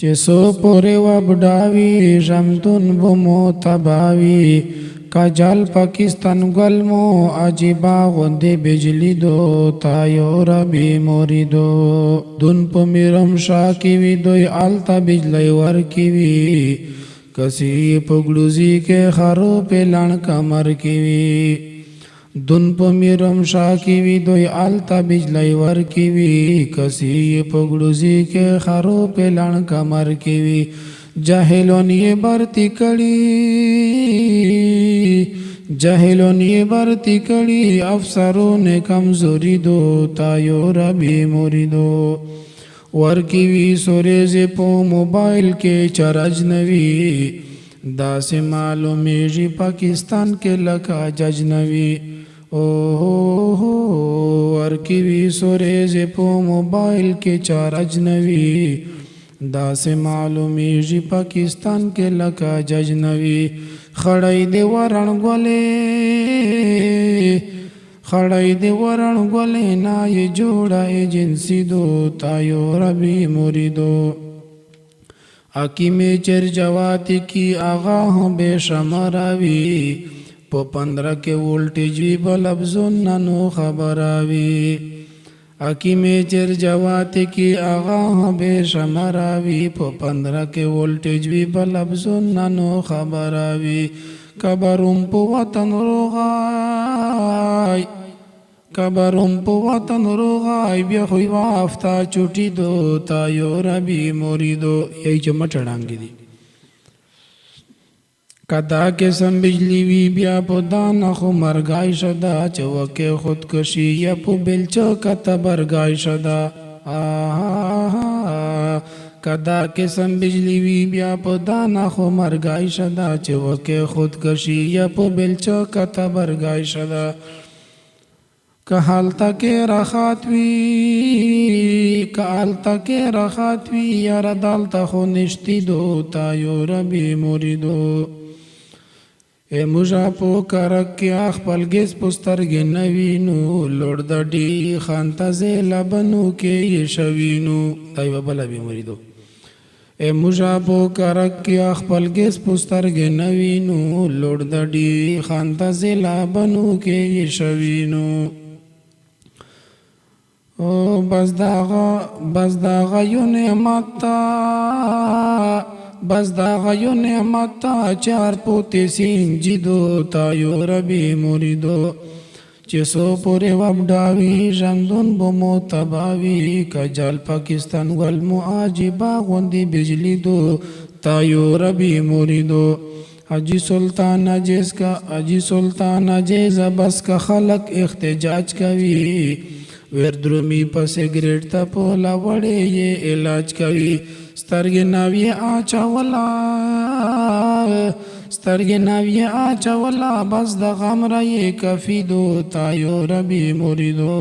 چې سو پورې وبډاوي ژمتون بمو تباوي کجال پاکستان گلمو عجیبا غندې بجلی دو تایو ربی موریدو دون په میرم شا کی وی دوی آلتا بجلی ور کی وی کسی پګړوزی کې خارو په لړ کمر کی وی دون په میرم شا کی وی دوی آلتا بجلی ور کی وی کسی پګړوزی کې خارو په لړ کمر کی وی جاهلون یې برتی کړي جاهلون یې برتی کړي افسرون کمزوري دو تایو ربی موریدو ورکی وی سورز په موبایل کې چرج نوی داسې معلومیږي پاکستان کې لکه ججنوی او ورکی وی سورز په موبایل کې چرج نوی داسې معلومیږي پاکستان کې لکه ججنوی خړای دی ورن ګولې خړای دی ورن ګولې نای جوړه ایجنسی دو تایو ربی موریدو حکیم چرجواتی کی آغا هم بے شماراوی په 15 کې وولټیج وی بلب زون نو خبراوی حکیم چرجواتی کی آغا هم بے شماراوی په 15 کې وولټیج وی بلب زون نو خبراوی کبروم په وطن روغای کبروم په وطن روغای بیا خو وافتا چوټی دو تایو ربی موریدو یی چمټړانګی دی کدا کې سم بجلی وی بیا په دانا خو مرګای شدا چوکه خودکشی یا په بلچو کته برګای شدا کدا کې سم بجلی وی بیا په دانا خو مرګای شدا چوکه خودکشی یا په بلچو کته برګای شدا که حالتا کې راحت وی که حالتا کې راحت وی یار دالتا خو نشتی دو تایو ربی موریدو اے مجا پو کرک کیا خپل گیس پسترګ نوینو لوړ د ډی خانتا زیلا بنو کې شوینو دایو بل به موریدو اے مجا پو کرک کیا خپل گیس پسترګ نوینو لوړ د ډی خانتا زیلا بنو کې شوینو او بس داغا یو نعمتا بس داغا یو نعمتا چار پوتی سینجی دو تایو ربی موریدو چسو پوری وبډاوی ژوندون بمو تباوی کجال پاکستان گلمو عجیبا غندې بجلی دو تایو ربی موریدو حاجی سلطان عجیز بس کا خلق احتجاج کوي وردرومی په سیګریټ ته پولا وړې یې علاج کوي سترګې ناوی آچولا بس د غم را یې کفی دو تایو ربی موریدو